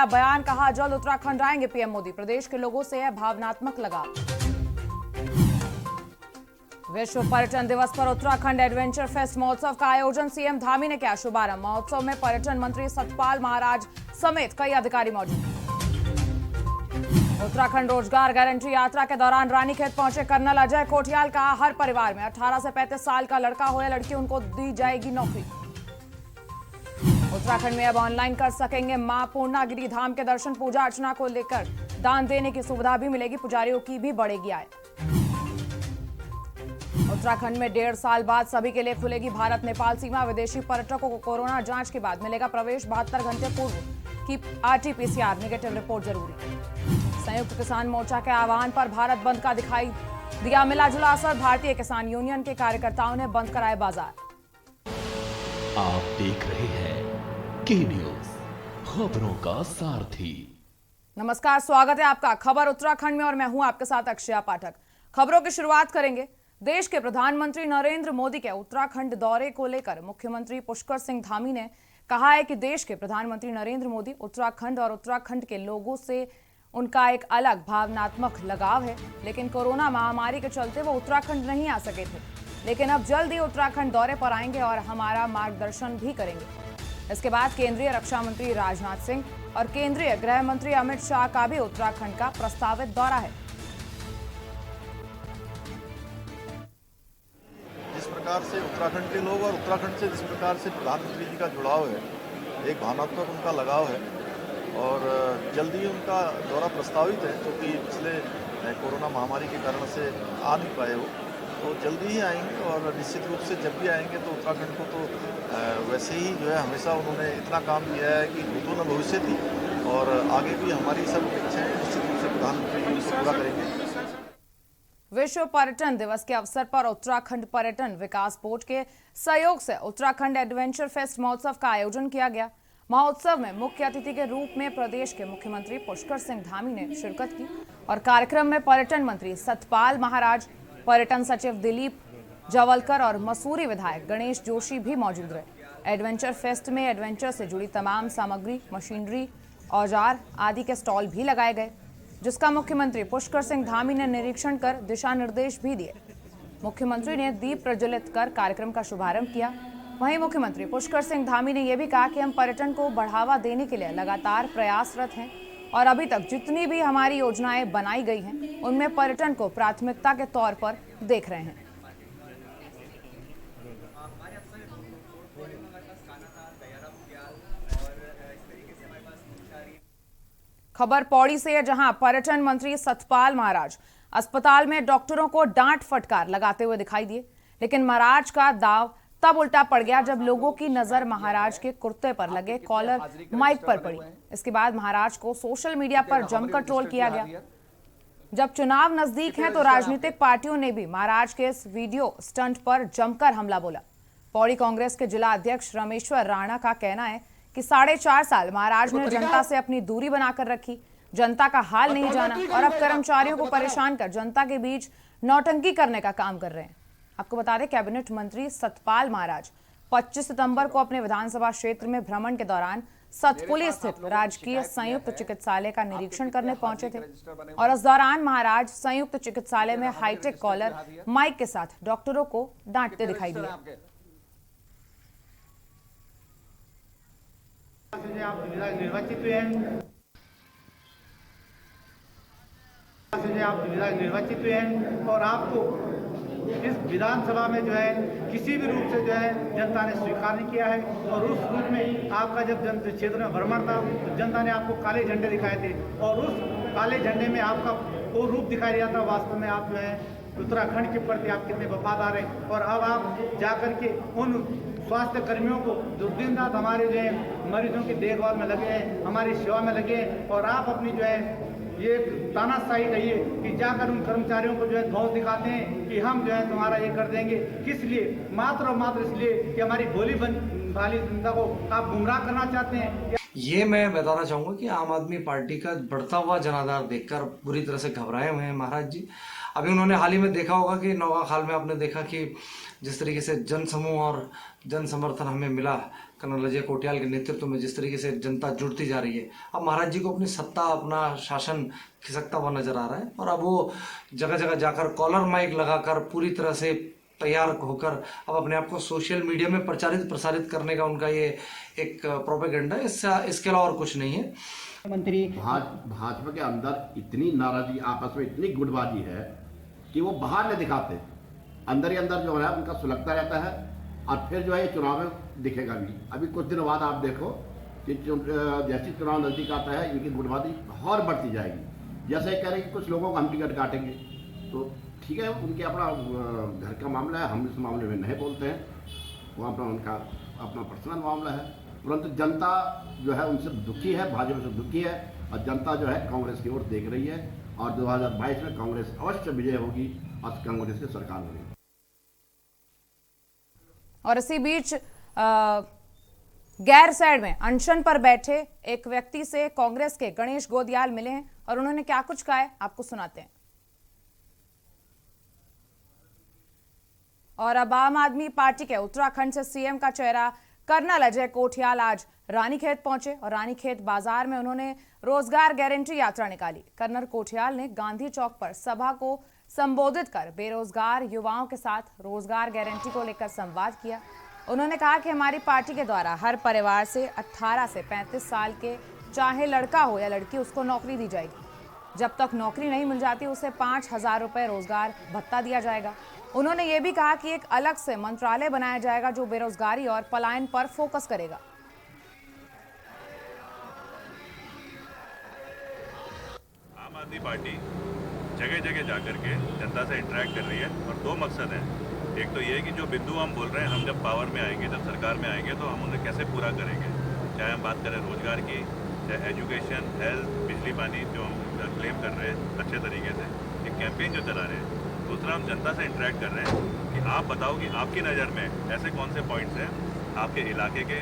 आया बयान, कहा जल्द उत्तराखंड आएंगे पीएम मोदी। प्रदेश के लोगों से है भावनात्मक लगाव। विश्व पर्यटन दिवस पर उत्तराखंड एडवेंचर फेस्ट महोत्सव का आयोजन, सीएम धामी ने किया शुभारंभ। महोत्सव में पर्यटन मंत्री सतपाल महाराज समेत कई अधिकारी मौजूद। उत्तराखंड रोजगार गारंटी यात्रा के दौरान रानीखेत पहुंचे कर्नल अजय कोठियाल, कहा हर परिवार में 18 से 35 साल का लड़का हो या लड़की, उनको दी जाएगी नौकरी। उत्तराखंड में अब ऑनलाइन कर सकेंगे मां पूर्णागिरि धाम के दर्शन। पूजा अर्चना को लेकर दान देने की सुविधा भी मिलेगी, पुजारियों की भी बढ़ेगी आय। उत्तराखंड में 1.5 साल बाद सभी के लिए खुलेगी भारत नेपाल सीमा। विदेशी पर्यटकों को कोरोना जांच के बाद मिलेगा प्रवेश। 72 घंटे पूर्व की आरटी-पीसीआर नेगेटिव रिपोर्ट जरूरी। संयुक्त किसान मोर्चा के आह्वान पर भारत बंद का दिखाई दिया मिला जुला असर। भारतीय किसान यूनियन के कार्यकर्ताओं ने बंद कराए बाजार। आप देख रहे हैं के न्यूज, खबरों का सारथी। नमस्कार, स्वागत है आपका खबर उत्तराखंड में और मैं हूं आपके साथ अक्षया पाठक। खबरों की शुरुआत करेंगे देश के प्रधानमंत्री नरेंद्र मोदी के उत्तराखंड दौरे को लेकर। मुख्यमंत्री पुष्कर सिंह धामी ने कहा है कि देश के प्रधानमंत्री नरेंद्र मोदी उत्तराखंड और उत्तराखंड के लोगों से उनका एक अलग भावनात्मक लगाव है, लेकिन कोरोना महामारी के चलते वो उत्तराखंड नहीं आ सके थे, लेकिन अब जल्द ही उत्तराखंड दौरे पर आएंगे और हमारा मार्गदर्शन भी करेंगे। इसके बाद केंद्रीय रक्षा मंत्री राजनाथ सिंह और केंद्रीय गृह मंत्री अमित शाह का भी उत्तराखंड का प्रस्तावित दौरा है। जिस प्रकार से उत्तराखंड के लोग और उत्तराखंड से जिस प्रकार से प्रधानमंत्री जी का जुड़ाव है, एक भावनात्मक उनका लगाव है और जल्दी उनका दौरा प्रस्तावित है, क्योंकि पिछले कोरोना महामारी के कारण से आ नहीं पाए वो, तो जल्दी ही आएंगे। और निश्चित रूप से जब भी आएंगे तो उत्तराखंड को तो वैसे ही जो है हमेशा उन्होंने इतना काम किया है कि भूतो न भविष्य थी, और आगे भी हमारी सब इच्छाएं निश्चित रूप से प्रधानमंत्री जी उससे पूरा करेंगे। विश्व पर्यटन दिवस के अवसर पर उत्तराखंड पर्यटन विकास बोर्ड के सहयोग से उत्तराखंड एडवेंचर फेस्ट महोत्सव का आयोजन किया गया। महोत्सव में मुख्य अतिथि के रूप में प्रदेश के मुख्यमंत्री पुष्कर सिंह धामी ने शिरकत की और कार्यक्रम में पर्यटन मंत्री सतपाल महाराज, पर्यटन सचिव दिलीप जवलकर और मसूरी विधायक गणेश जोशी भी मौजूद रहे। एडवेंचर फेस्ट में एडवेंचर से जुड़ी तमाम सामग्री, मशीनरी, औजार आदि के स्टॉल भी लगाए गए, जिसका मुख्यमंत्री पुष्कर सिंह धामी ने निरीक्षण कर दिशा निर्देश भी दिए। मुख्यमंत्री ने दीप प्रज्वलित कर कार्यक्रम का शुभारंभ किया। वहीं मुख्यमंत्री पुष्कर सिंह धामी ने यह भी कहा कि हम पर्यटन को बढ़ावा देने के लिए लगातार प्रयासरत हैं और अभी तक जितनी भी हमारी योजनाएं बनाई गई हैं, उनमें पर्यटन को प्राथमिकता के तौर पर देख रहे हैं। खबर पौड़ी से है, जहां पर्यटन मंत्री सतपाल महाराज अस्पताल में डॉक्टरों को डांट फटकार लगाते हुए दिखाई दिए, लेकिन महाराज का दाव तब उल्टा पड़ गया जब लोगों की नजर महाराज के कुर्ते पर लगे कॉलर माइक पर पड़ी। इसके बाद महाराज को सोशल मीडिया पर जमकर ट्रोल किया गया। जब चुनाव नजदीक है तो राजनीतिक पार्टियों ने भी महाराज के इस वीडियो स्टंट पर जमकर हमला बोला। पौड़ी कांग्रेस के जिला अध्यक्ष रमेश्वर राणा का कहना है कि 4.5 साल महाराज ने जनता से अपनी दूरी बनाकर रखी, जनता का हाल नहीं जाना और अब कर्मचारियों को परेशान कर जनता के बीच नौटंकी करने का काम कर रहे हैं। आपको बता दें, कैबिनेट मंत्री सतपाल महाराज 25 सितंबर को अपने विधानसभा क्षेत्र में भ्रमण के दौरान सतपुली स्थित राजकीय संयुक्त चिकित्सालय का निरीक्षण करने पहुंचे थे और इस दौरान महाराज संयुक्त चिकित्सालय में हाईटेक कॉलर माइक के साथ डॉक्टरों को डांटते दिखाई दिए। आप निर्वाचित हुए हैं, आप निर्वाचित हुए हैं और आपको इस विधानसभा में जो है किसी भी रूप से जो है जनता ने स्वीकार नहीं किया है। और उस रूप में आपका जब जन क्षेत्र में भ्रमण था तो जनता ने आपको काले झंडे दिखाए थे और उस काले झंडे में आपका वो रूप दिखाई दिया था। वास्तव में आप जो है उत्तराखंड के प्रति आप कितने वफादार हैं और अब आप जाकर के उन स्वास्थ्य कर्मियों को जो दिन रात हमारे जो है मरीजों की देखभाल में लगे हैं, हमारी सेवा में लगे हैं, और आप अपनी जो है ये तानाशाही रही है कि जाकर उन कर्मचारियों को जो है धौंस दिखाते हैं कि हम जो है तुम्हारा ये कर देंगे। किस लिए? मात्र और मात्र इसलिए कि हमारी भोली भाली जनता को आप गुमराह करना चाहते हैं। ये मैं बताना चाहूँगा कि आम आदमी पार्टी का बढ़ता हुआ जनाधार देखकर बुरी तरह से घबराए हुए हैं महाराज जी। अभी उन्होंने हाल ही में देखा होगा कि नौगाखाल में आपने देखा कि जिस तरीके से जन समूह और जन समर्थन हमें मिला, कर्नल अजय कोटियाल के नेतृत्व में जिस तरीके से जनता जुड़ती जा रही है, अब महाराज जी को अपनी सत्ता, अपना शासन खिसकता हुआ नजर आ रहा है। और अब वो जगह जगह जाकर कॉलर माइक लगाकर पूरी तरह से तैयार होकर अब अपने आप को सोशल मीडिया में प्रसारित करने का उनका ये एक प्रोपेगेंडा है। इसके अलावा और कुछ नहीं है। मंत्री भाजपा के अंदर इतनी नाराजगी, आपस में इतनी गुटबाजी है कि वो बाहर नहीं दिखाते, अंदर ही अंदर जो है उनका सुलगता रहता है। और फिर जो है ये चुनाव में दिखेगा भी। अभी कुछ दिन बाद आप देखो कि जैसे चुनाव नजदीक आता है इनकी गुटबाजी और बढ़ती जाएगी। जैसे कह रहे हैं कि कुछ लोगों को हम टिकट काटेंगे, तो ठीक है, उनके अपना घर का मामला है, हम इस मामले में नहीं बोलते हैं, वो उनका अपना पर्सनल मामला है। परंतु जनता जो है उनसे दुखी है, भाजपा से दुखी है, और जनता जो है कांग्रेस की ओर देख रही है। और 2022 में कांग्रेस अवश्य विजय होगी और कांग्रेस की सरकार बनेगी। और इसी बीच गैरसैंण में अनशन पर बैठे एक व्यक्ति से कांग्रेस के गणेश गोदियाल मिले हैं और उन्होंने क्या कुछ कहा है आपको सुनाते हैं। और अब आम आदमी पार्टी के उत्तराखंड से सीएम का चेहरा कर्नल अजय कोटियाल आज रानीखेत पहुंचे और रानीखेत बाजार में उन्होंने रोजगार गारंटी यात्रा निकाली। कर्नल कोटियाल ने गांधी चौक पर सभा को संबोधित कर बेरोजगार युवाओं के साथ रोजगार गारंटी को लेकर संवाद किया। उन्होंने कहा कि हमारी पार्टी के द्वारा हर परिवार से 18 से 35 साल के चाहे लड़का हो या लड़की, उसको नौकरी दी जाएगी। जब तक नौकरी नहीं मिल जाती उसे 5,000 रुपये रोजगार भत्ता दिया जाएगा। उन्होंने ये भी कहा कि एक अलग से मंत्रालय बनाया जाएगा जो बेरोजगारी और पलायन पर फोकस करेगा। आम आदमी पार्टी जगह जगह जाकर के जनता से इंटरेक्ट कर रही है और दो मकसद हैं। एक तो ये है कि जो बिंदु हम बोल रहे हैं, हम जब पावर में आएंगे, जब सरकार में आएंगे, तो हम उन्हें कैसे पूरा करेंगे। चाहे हम बात करें रोजगार की, चाहे एजुकेशन, हेल्थ, बिजली पानी, जो हम क्लेम कर रहे हैं अच्छे तरीके से, एक कैंपेन जो चला रहे हैं। दूसरा, हम जनता से इंटरेक्ट कर रहे हैं कि आप बताओ कि आपकी नज़र में ऐसे कौन से पॉइंट्स हैं आपके इलाके के,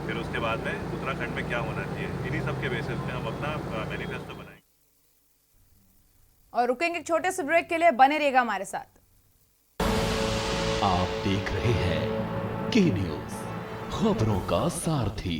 फिर उसके बाद में उत्तराखंड में क्या होना चाहिए। इन्हीं सब के बेसिस पे हम अपना मैनिफेस्टो बनाएंगे। और रुकेंगे एक छोटे से ब्रेक के लिए, बने रहिएगा हमारे साथ। आप देख रहे हैं के न्यूज, खबरों का सारथी।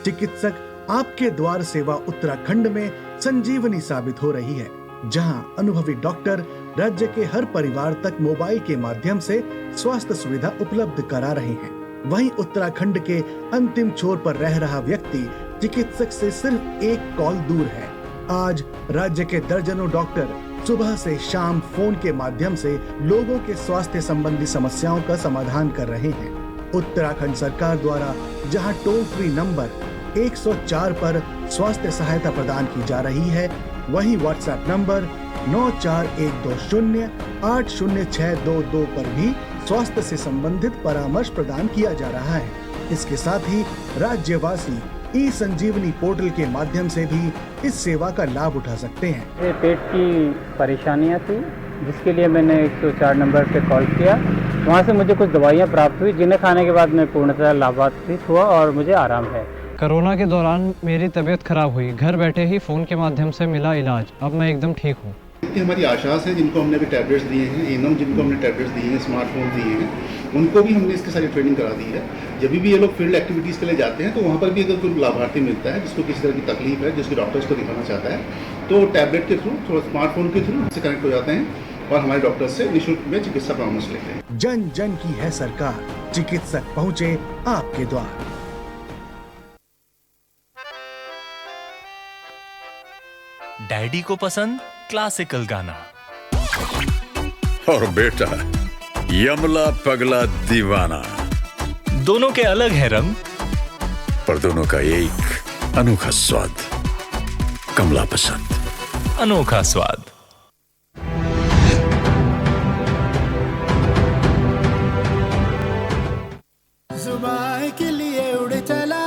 चिकित्सक आपके द्वार सेवा उत्तराखंड में संजीवनी साबित हो रही है, जहां अनुभवी डॉक्टर राज्य के हर परिवार तक मोबाइल के माध्यम से स्वास्थ्य सुविधा उपलब्ध करा रहे हैं। वहीं उत्तराखंड के अंतिम छोर पर रह रहा व्यक्ति चिकित्सक से सिर्फ एक कॉल दूर है। आज राज्य के दर्जनों डॉक्टर सुबह से शाम फोन के माध्यम से लोगों के स्वास्थ्य संबंधी समस्याओं का समाधान कर रहे हैं। उत्तराखंड सरकार द्वारा जहां टोल फ्री नंबर 104 पर स्वास्थ्य सहायता प्रदान की जा रही है, वहीं व्हाट्सएप नंबर 9412080622 पर भी स्वास्थ्य से संबंधित परामर्श प्रदान किया जा रहा है। इसके साथ ही राज्यवासी ई संजीवनी पोर्टल के माध्यम से भी इस सेवा का लाभ उठा सकते हैं। मेरे पेट की परेशानियां थी, जिसके लिए मैंने 104 नंबर पे कॉल किया। वहां से मुझे कुछ दवाइयां प्राप्त हुई, जिन्हें खाने के बाद मैं पूर्णतः लाभान्वित हुआ और मुझे आराम है। कोरोना के दौरान मेरी तबीयत खराब हुई, घर बैठे ही फ़ोन के माध्यम से मिला इलाज। अब मैं एकदम ठीक हूँ। हमारी आशास है जिनको हमने अभी टैबलेट्स दिए हैं, एनम जिनको हमने टैबलेट्स दिए हैं, स्मार्टफोन दिए हैं, उनको भी हमने इसकी सारी ट्रेनिंग करा दी है। जब भी ये लोग फील्ड एक्टिविटीज़ के लिए जाते हैं तो वहाँ पर भी अगर कोई लाभार्थी मिलता है जिसको किसी तरह की तकलीफ है, जिसके डॉक्टर्स को दिखाना चाहता है, तो टैबलेट के थ्रू, थोड़ा स्मार्टफोन के थ्रू से कनेक्ट हो जाते हैं और हमारे डॉक्टर से निःशुल्क में चिकित्सा परामर्श लेते हैं। जन जन की है सरकार, चिकित्सक पहुँचे आपके द्वार। डैडी को पसंद क्लासिकल गाना और बेटा यमला पगला दीवाना। दोनों के अलग है रंग, पर दोनों का एक अनोखा स्वाद। कमला पसंद, अनोखा स्वाद। जुबान के लिए उड़ चला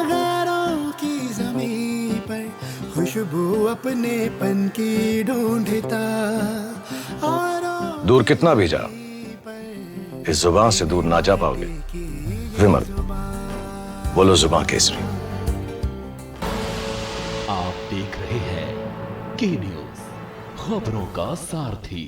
गैरों की ज़मीं पर, खुशबू अपने पन की ढूंढता। दूर कितना भी जा, इस जुबान से दूर ना जा पाओगे। विमल, बोलो जुबान केसरी। आप देख रहे हैं के न्यूज, खबरों का सारथी।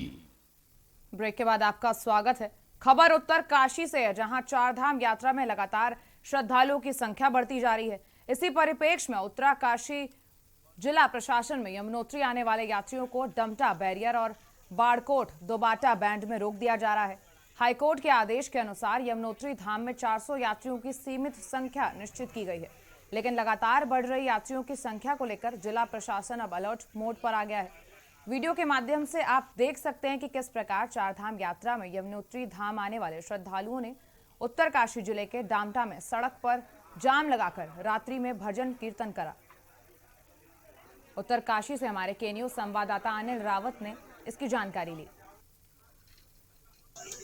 ब्रेक के बाद आपका स्वागत है। खबर उत्तर काशी से है, जहां चारधाम यात्रा में लगातार श्रद्धालुओं की संख्या बढ़ती जा रही है। इसी परिप्रेक्ष्य में उत्तरकाशी जिला प्रशासन में यमुनोत्री आने वाले यात्रियों को डमटा बैरियर और बाड़कोट दोबाटा बैंड में रोक दिया जा रहा है। हाईकोर्ट के आदेश के अनुसार यमुनोत्री धाम में 400 यात्रियों की सीमित संख्या निश्चित की गई है, लेकिन लगातार बढ़ रही यात्रियों की संख्या को लेकर जिला प्रशासन अब अलर्ट मोड पर आ गया है। वीडियो के माध्यम से आप देख सकते हैं कि किस प्रकार चारधाम यात्रा में यमुनोत्री धाम आने वाले श्रद्धालुओं ने उत्तरकाशी जिले के डामटा में सड़क पर जाम लगाकर रात्रि में भजन कीर्तन करा। उत्तरकाशी से हमारे के न्यूज संवाददाता अनिल रावत ने इसकी जानकारी ली।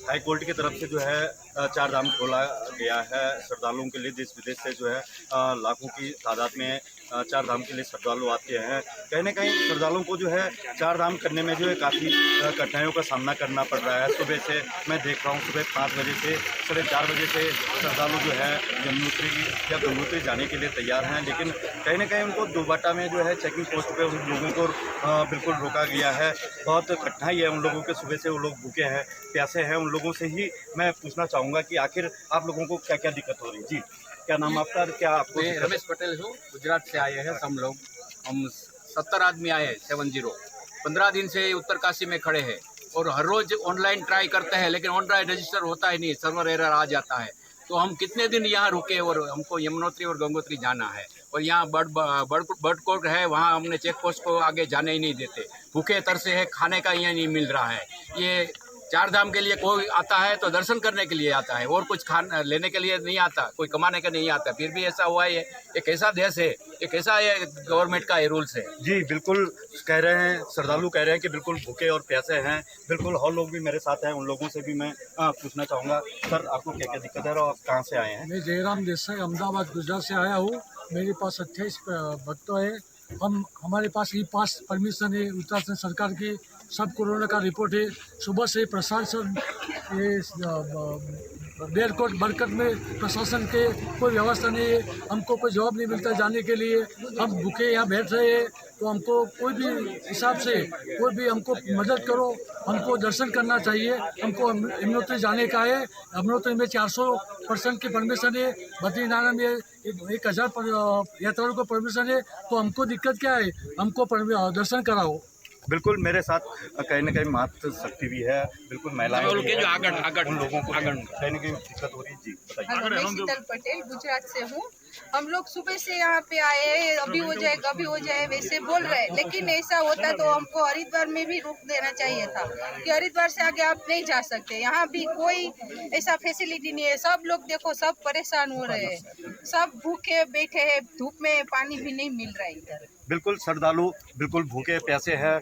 हाई कोर्ट की तरफ से जो है चारधाम खोला गया है श्रद्धालुओं के लिए। देश विदेश से जो है लाखों की तादाद में चारधाम के लिए श्रद्धालु आते हैं। कहीं ना कहीं श्रद्धालुओं को जो है चारधाम करने में जो है काफ़ी कठिनाइयों का सामना करना पड़ रहा है। सुबह से मैं देख रहा हूँ, सुबह 5 बजे से 4:30 बजे से श्रद्धालु जो है यमुनोत्री या गंगोत्री जाने के लिए तैयार हैं, लेकिन कहीं ना कहीं उनको दोबाटा में जो है चेकिंग पोस्ट पे उन लोगों को बिल्कुल रोका गया है। बहुत कठिनाई है उन लोगों के, सुबह से वो लोग भूखे हैं, प्यासे हैं। उन लोगों से ही मैं पूछना चाहूँगा कि आखिर आप लोगों को क्या क्या दिक्कत हो रही है। जी, क्या नाम आपका, क्या आपको? मैं रमेश पटेल हूँ, गुजरात से आए हैं हम लोग। हम 70 आदमी आए हैं, 70। 15 दिन से उत्तरकाशी में खड़े हैं और हर रोज ऑनलाइन ट्राई करते हैं, लेकिन ऑनलाइन रजिस्टर होता ही नहीं, सर्वर एरर आ जाता है। तो हम कितने दिन यहाँ रुके और हमको यमुनोत्री और गंगोत्री जाना है, और यहाँ बड़कोट है, वहाँ हमने चेक पोस्ट को आगे जाने ही नहीं देते। भूखे तरसे है, खाने का यहाँ नहीं मिल रहा है। ये चारधाम के लिए कोई आता है तो दर्शन करने के लिए आता है, और कुछ खाना लेने के लिए नहीं आता, कोई कमाने का नहीं आता। फिर भी ऐसा हुआ है, एक ऐसा देश है, एक ऐसा ये गवर्नमेंट का ये रूल्स है। जी बिल्कुल, कह रहे हैं श्रद्धालु कह रहे हैं कि बिल्कुल भूखे और प्यासे हैं। बिल्कुल और लोग भी मेरे साथ हैं, उन लोगों से भी मैं पूछना चाहूँगा। सर, आपको क्या क्या दिक्कत है और आप कहाँ से आए हैं? मैं जयराम देसाई अहमदाबाद गुजरात से आया हूँ। मेरे पास 28 भक्त है। हमारे पास ई पास परमिशन है उत्तराखंड सरकार की, सब कोरोना का रिपोर्ट है। सुबह से प्रशासन एयरपोर्ट बरकत में प्रशासन के कोई व्यवस्था नहीं है, हमको कोई जवाब नहीं मिलता जाने के लिए। हम भूखे यहाँ बैठ रहे हैं, तो हमको कोई भी हिसाब से कोई भी हमको मदद करो, हमको दर्शन करना चाहिए। हमको यमुनोत्री जाने का है। यमुनोत्री में 400% की परमिशन है, बद्रीनारायण में 1000 यात्रियों को परमिशन है। तो हमको दिक्कत क्या है, हमको दर्शन कराओ। बिल्कुल, मेरे साथ कहीं ना कहीं मातृ शक्ति भी है, बिल्कुल महिलाएं भी हैं, उन लोगों को कहीं ना कहीं दिक्कत हो रही है। जी बताइए। मैं शीतल पटेल गुजरात से हूँ। हम लोग सुबह से यहाँ पे आए हैं, अभी हो जाए वैसे बोल रहे हैं, लेकिन ऐसा होता तो हमको हरिद्वार में भी रोक देना चाहिए था कि हरिद्वार से आगे आप नहीं जा सकते। यहाँ भी कोई ऐसा फैसिलिटी नहीं है। सब लोग देखो, सब परेशान हो रहे हैं, सब भूखे बैठे हैं, धूप में पानी भी नहीं मिल रहा है इधर। बिल्कुल, श्रद्धालु बिल्कुल भूखे प्यासे हैं।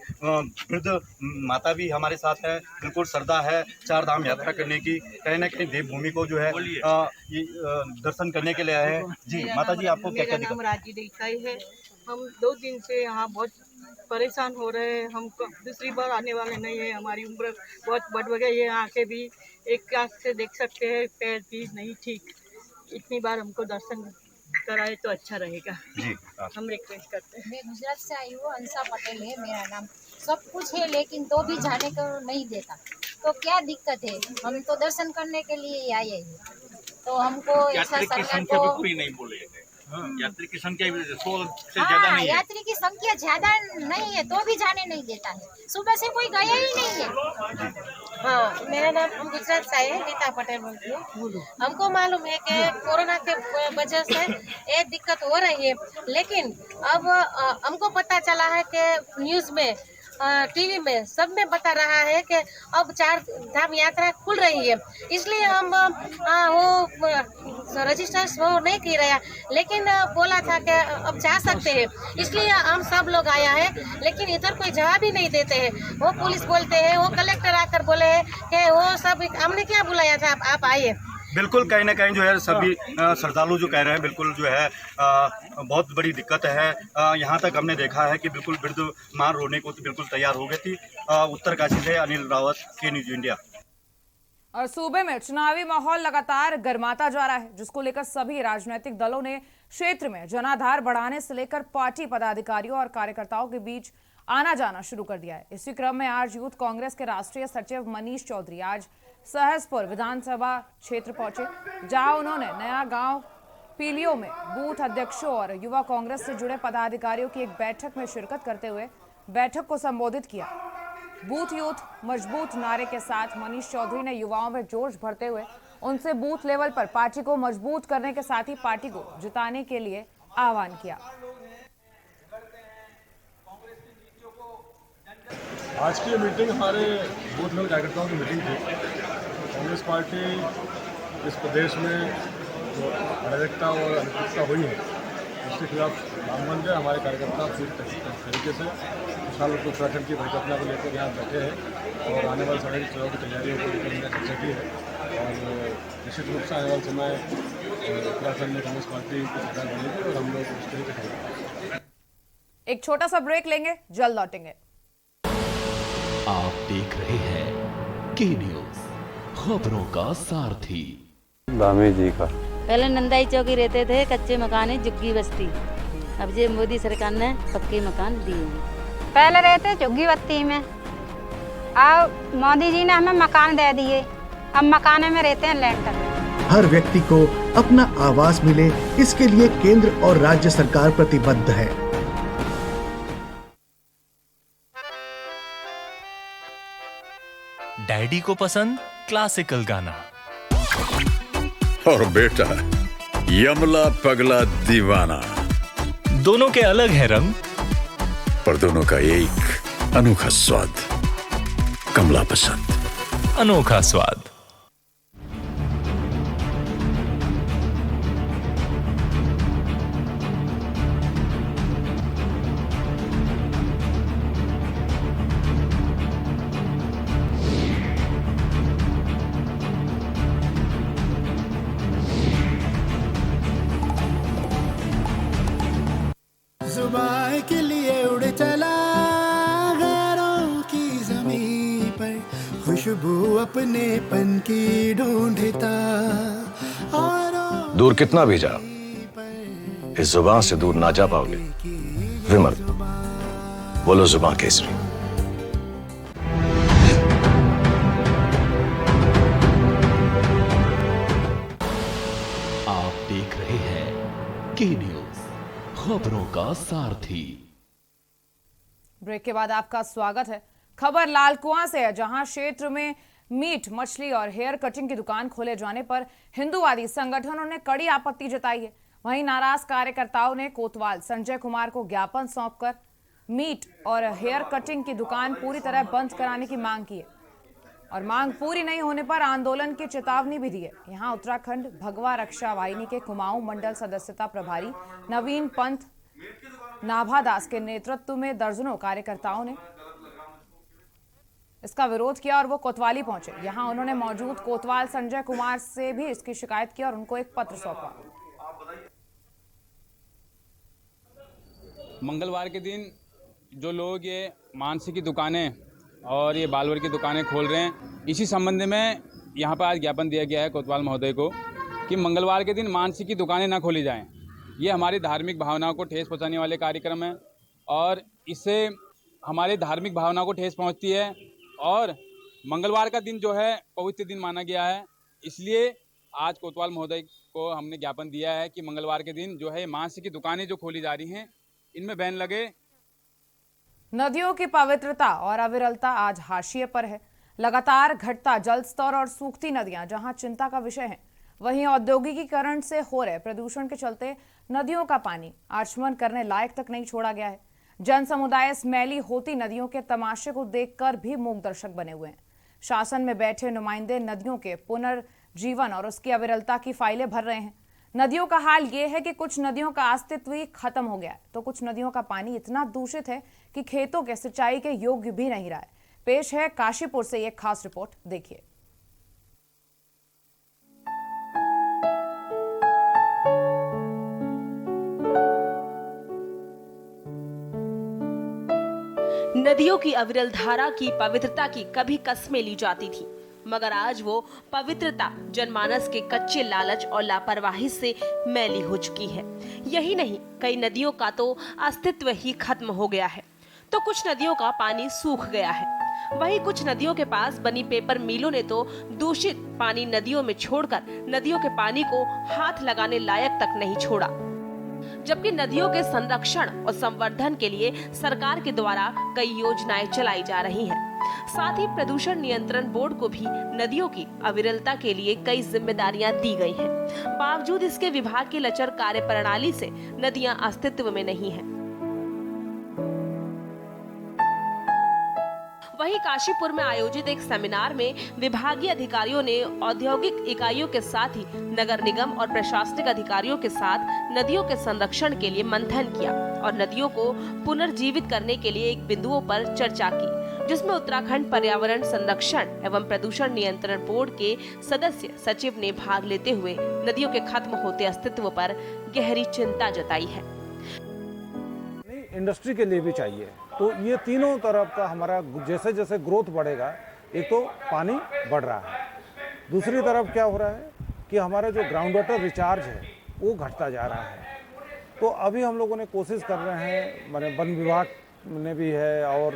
वृद्ध माता भी हमारे साथ है, बिल्कुल श्रद्धा है चारधाम यात्रा करने की। कहीं ना कहीं देवभूमि को जो है दर्शन करने के लिए आए हैं। जी माता जी, आपको क्या क्या दिक्कत? मेरा नाम राजी देसाई है। हम 2 दिन से यहाँ बहुत परेशान हो रहे हैं। हम दूसरी बार आने वाले नहीं है। हमारी उम्र बहुत बढ़ गई है, आँखें भी एक आँख से देख सकते हैं, पैर भी नहीं ठीक। इतनी बार हमको दर्शन कराए तो अच्छा रहेगा जी, हम रिक्वेस्ट करते हैं। मैं गुजरात से आई हूँ, हंसा पटेल है मेरा नाम। सब कुछ है, लेकिन तो भी जाने को नहीं देता। तो क्या दिक्कत है? हम तो दर्शन करने के लिए ही आए हैं, तो हमको ऐसा सरकार को कोई नहीं बोले। यात्री की संख्या 100 से ज्यादा नहीं है। यात्री की संख्या ज्यादा नहीं है, तो भी जाने नहीं देता है। सुबह से कोई गया ही नहीं है। हाँ, मेरा नाम गुजरात से है, नीता पटेल बोलती हूँ। हमको मालूम है कि कोरोना के वजह से ये दिक्कत हो रही है, लेकिन अब हमको पता चला है कि न्यूज़ में, टीवी में, सब में बता रहा है कि अब चारधाम यात्रा खुल रही है। इसलिए हम वो रजिस्टर्स वो नहीं कर रहा, लेकिन बोला था कि अब जा सकते हैं। इसलिए हम सब लोग आया है, लेकिन इधर कोई जवाब ही नहीं देते हैं। वो पुलिस बोलते हैं, वो कलेक्टर आकर बोले हैं कि वो सब, हमने क्या बुलाया था, आप आइए। बिल्कुल, कहीं ना कहीं जो है सभी श्रद्धालु जो कह रहे हैं, बिल्कुल जो है बहुत बड़ी दिक्कत है। यहाँ तक हमने देखा है कि बिल्कुल वृद्ध मां रोने को तो बिल्कुल तैयार हो गई थी। उत्तरकाशी से अनिल रावत, के न्यूज इंडिया। और सूबे में चुनावी माहौल लगातार गर्माता जा रहा है, जिसको लेकर सभी राजनीतिक दलों ने क्षेत्र में जनाधार बढ़ाने से लेकर पार्टी पदाधिकारियों और कार्यकर्ताओं के बीच आना जाना शुरू कर दिया है। इसी क्रम में आज यूथ कांग्रेस के राष्ट्रीय सचिव मनीष चौधरी आज सहसपुर विधानसभा क्षेत्र पहुंचे, जहां उन्होंने नया गांव पीलियो में बूथ अध्यक्षों और युवा कांग्रेस से जुड़े पदाधिकारियों की एक बैठक में शिरकत करते हुए बैठक को संबोधित किया। बूथ यूथ मजबूत नारे के साथ मनीष चौधरी ने युवाओं में जोश भरते हुए उनसे बूथ लेवल पर पार्टी को मजबूत करने के साथ ही पार्टी को जिताने के लिए आह्वान किया। आज की मीटिंग हमारे बूथ लेवल कार्यकर्ताओं की मीटिंग थी। कांग्रेस पार्टी इस प्रदेश में जो अराजकता और अनिश्चितता हुई है उसके खिलाफ नामबंद है। हमारे कार्यकर्ता पूरी तरीके से खुशहाल उत्तराखंड की परिकल्पना को लेकर यहाँ बैठे हैं और आने वाले समय चुनाव की तैयारियों को लेकर हमने चर्चा की है और निश्चित रूप से आने वाले समय उत्तराखंड में कांग्रेस पार्टी की सरकार बनेगी और हम लोग उस तरीके से। एक छोटा सा ब्रेक लेंगे, जल्द लौटेंगे। आप देख रहे हैं के न्यूज, खबरों का सारथी। धामी जी का पहले नंदाई चौकी रहते थे, कच्चे मकान है, झुग्गी बस्ती। अब ये मोदी सरकार ने पक्के मकान दिए हैं। पहले रहते झुग्गी बस्ती में, अब मोदी जी ने हमें मकान दे दिए, अब मकान में रहते हैं लेंटर। हर व्यक्ति को अपना आवास मिले, इसके लिए केंद्र और राज्य सरकार प्रतिबद्ध है। डैडी को पसंद क्लासिकल गाना और बेटा यमला पगला दीवाना। दोनों के अलग है रंग, पर दोनों का एक अनोखा स्वाद। कमला पसंद, अनोखा स्वाद। जुबान के लिए उड़ चला गैरों की ज़मीं पर, खुशबू अपने पन की ढूंढता और दूर कितना भी जाओ, इस जुबान से दूर ना जा पाओगे। विमल, बोलो जुबान केसरी। आप देख रहे हैं के न्यूज, खबरों का सारथी। ब्रेक के बाद आपका स्वागत है। खबर लालकुआं से है, जहां क्षेत्र में मीट, मछली और हेयर कटिंग की दुकान खोले जाने पर हिंदूवादी संगठनों ने कड़ी आपत्ति जताई है। वहीं नाराज कार्यकर्ताओं ने कोतवाल संजय कुमार को ज्ञापन सौंपकर मीट और हेयर कटिंग की दुकान पूरी तरह बंद कराने की मांग की है और मांग पूरी नहीं होने पर आंदोलन की चेतावनी भी दी है। यहां उत्तराखंड भगवा रक्षा वाहिनी के कुमाऊं मंडल सदस्यता प्रभारी नवीन पंत नाभादास के नेतृत्व में दर्जनों कार्यकर्ताओं ने इसका विरोध किया और वो कोतवाली पहुंचे। यहां उन्होंने मौजूद कोतवाल संजय कुमार से भी इसकी शिकायत की और उनको एक पत्र सौंपा। मंगलवार के दिन जो लोग ये मानसी की दुकानें और ये बालवर की दुकानें खोल रहे हैं, इसी संबंध में यहाँ पर आज ज्ञापन दिया गया है कोतवाल महोदय को कि मंगलवार के दिन मानसी की दुकानें ना खोली जाएं। ये हमारी धार्मिक भावनाओं को ठेस पहुँचाने वाले कार्यक्रम है और इससे हमारी धार्मिक भावनाओं को ठेस पहुँचती है और मंगलवार का दिन जो है पवित्र दिन माना गया है। इसलिए आज कोतवाल महोदय को हमने ज्ञापन दिया है कि मंगलवार के दिन जो है मांस की दुकानें जो खोली जा रही हैं इनमें बैन लगे। नदियों की पवित्रता और अविरलता आज हाशिए पर है। लगातार घटता जल स्तर और सूखती नदियां जहां चिंता का विषय है, वहीं औद्योगिकीकरण से हो रहे प्रदूषण के चलते नदियों का पानी आचमन करने लायक तक नहीं छोड़ा गया है। जन समुदाय इस मैली होती नदियों के तमाशे को देखकर भी मूक दर्शक बने हुए हैं। शासन में बैठे नुमाइंदे नदियों के पुनर्जीवन और उसकी अविरलता की फाइलें भर रहे हैं। नदियों का हाल ये है कि कुछ नदियों का अस्तित्व ही खत्म हो गया है, तो कुछ नदियों का पानी इतना दूषित है कि खेतों के सिंचाई के योग्य भी नहीं रहा है। पेश है काशीपुर से एक खास रिपोर्ट, देखिए। नदियों की अविरल धारा की पवित्रता की कभी कस्में ली जाती थी, मगर आज वो पवित्रता जनमानस के कच्चे लालच और लापरवाही से मैली हो चुकी है। यही नहीं, कई नदियों का तो अस्तित्व ही खत्म हो गया है, तो कुछ नदियों का पानी सूख गया है। वहीं कुछ नदियों के पास बनी पेपर मिलों ने तो दूषित पानी नदियों में छोड़कर नदियों के पानी को हाथ लगाने लायक तक नहीं छोड़ा। जबकि नदियों के संरक्षण और संवर्धन के लिए सरकार के द्वारा कई योजनाएं चलाई जा रही हैं। साथ ही प्रदूषण नियंत्रण बोर्ड को भी नदियों की अविरलता के लिए कई जिम्मेदारियां दी गई हैं। बावजूद इसके विभाग की लचर कार्य प्रणाली से नदियां अस्तित्व में नहीं हैं। वहीं काशीपुर में आयोजित एक सेमिनार में विभागीय अधिकारियों ने औद्योगिक इकाइयों के साथ ही नगर निगम और प्रशासनिक अधिकारियों के साथ नदियों के संरक्षण के लिए मंथन किया और नदियों को पुनर्जीवित करने के लिए एक बिंदुओं पर चर्चा की, जिसमें उत्तराखंड पर्यावरण संरक्षण एवं प्रदूषण नियंत्रण बोर्ड के सदस्य सचिव ने भाग लेते हुए नदियों के खत्म होते अस्तित्व पर गहरी चिंता जताई है। इंडस्ट्री के लिए भी चाहिए, तो ये तीनों तरफ का हमारा जैसे जैसे ग्रोथ बढ़ेगा, एक तो पानी बढ़ रहा है, दूसरी तरफ क्या हो रहा है कि हमारा जो ग्राउंड वाटर रिचार्ज है वो घटता जा रहा है। तो अभी हम लोगों ने कोशिश कर रहे हैं, माने वन विभाग ने भी है और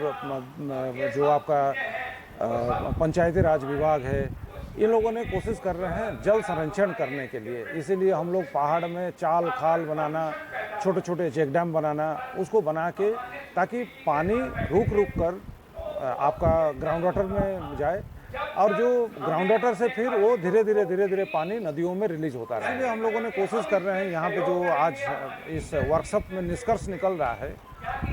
जो आपका पंचायती राज विभाग है, इन लोगों ने कोशिश कर रहे हैं जल संरक्षण करने के लिए। इसीलिए हम लोग पहाड़ में चाल खाल बनाना, छोटे छोटे चेक डैम बनाना, उसको बना के ताकि पानी रुक कर आपका ग्राउंड वाटर में जाए और जो ग्राउंड वाटर से फिर वो धीरे धीरे पानी नदियों में रिलीज होता रहे। इसलिए हम लोगों ने कोशिश कर रहे हैं, यहाँ पे जो आज इस वर्कशॉप में निष्कर्ष निकल रहा है,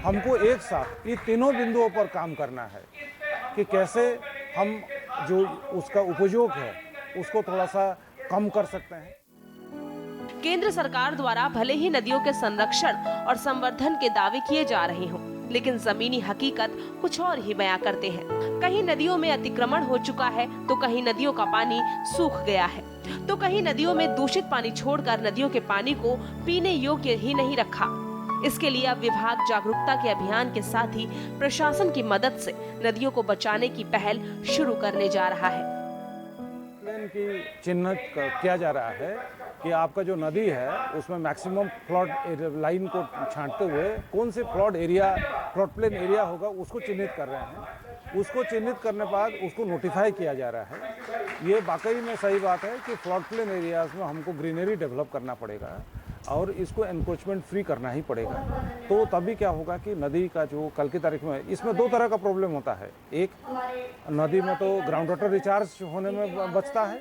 हमको एक साथ ये तीनों बिंदुओं पर काम करना है कि कैसे हम जो उसका उपयोग है उसको थोड़ा सा कम कर सकते हैं। केंद्र सरकार द्वारा भले ही नदियों के संरक्षण और संवर्धन के दावे किए जा रहे हों, लेकिन जमीनी हकीकत कुछ और ही बयां करते हैं। कहीं नदियों में अतिक्रमण हो चुका है, तो कहीं नदियों का पानी सूख गया है, तो कहीं नदियों में दूषित पानी छोड़कर नदियों के पानी को पीने योग्य ही नहीं रखा। इसके लिए अब विभाग जागरूकता के अभियान के साथ ही प्रशासन की मदद से नदियों को बचाने की पहल शुरू करने जा रहा है। प्लेन की चिन्हित किया जा रहा है कि आपका जो नदी है उसमें मैक्सिमम फ्लड लाइन को छांटते हुए कौन से फ्लड प्लेन एरिया होगा उसको चिन्हित कर रहे हैं। उसको चिन्हित करने के बाद उसको नोटिफाई किया जा रहा है। ये वाकई में सही बात है कि फ्लड प्लेन एरियाज में हमको ग्रीनरी डेवलप करना पड़ेगा और इसको एनक्रोचमेंट फ्री करना ही पड़ेगा। तो तभी क्या होगा कि नदी का जो कल की तारीख में, इसमें दो तरह का प्रॉब्लम होता है। एक, नदी में तो ग्राउंड वाटर रिचार्ज होने में बचता है,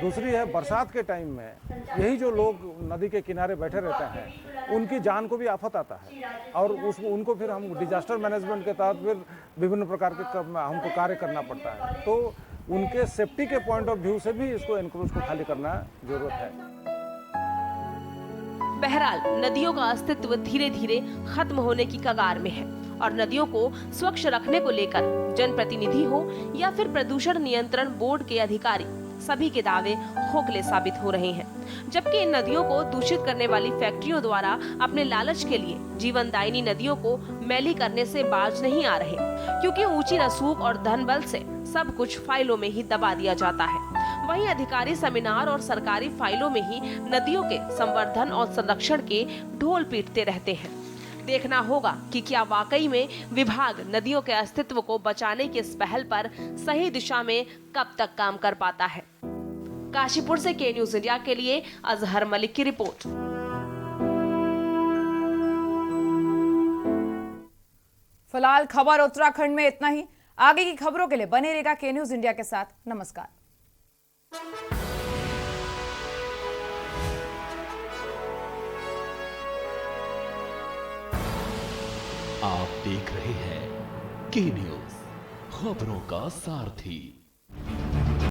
दूसरी है बरसात के टाइम में यही जो लोग नदी के किनारे बैठे रहते हैं उनकी जान को भी आफत आता है और उनको फिर हम डिजास्टर मैनेजमेंट के तहत फिर विभिन्न प्रकार के हमको कार्य करना पड़ता है। तो उनके सेफ्टी के पॉइंट ऑफ व्यू से भी इसको एनक्रोच को खाली करना जरूरत है। बहरहाल नदियों का अस्तित्व धीरे धीरे खत्म होने की कगार में है और नदियों को स्वच्छ रखने को लेकर जनप्रतिनिधि हो या फिर प्रदूषण नियंत्रण बोर्ड के अधिकारी, सभी के दावे खोखले साबित हो रहे हैं। जबकि इन नदियों को दूषित करने वाली फैक्ट्रियों द्वारा अपने लालच के लिए जीवनदायिनी नदियों को मैली करने से बाज नहीं आ रहे, क्योंकि ऊंची रसूख और धन बल से सब कुछ फाइलों में ही दबा दिया जाता है। वहीं अधिकारी सेमिनार और सरकारी फाइलों में ही नदियों के संवर्धन और संरक्षण के ढोल पीटते रहते हैं। देखना होगा कि क्या वाकई में विभाग नदियों के अस्तित्व को बचाने की इस पहल पर सही दिशा में कब तक काम कर पाता है। काशीपुर से के न्यूज इंडिया के लिए अजहर मलिक की रिपोर्ट। फिलहाल खबर उत्तराखंड में इतना ही। आगे की खबरों के लिए बने रहेगा के न्यूज इंडिया के साथ। नमस्कार। आप देख रहे हैं के न्यूज, खबरों का सारथी।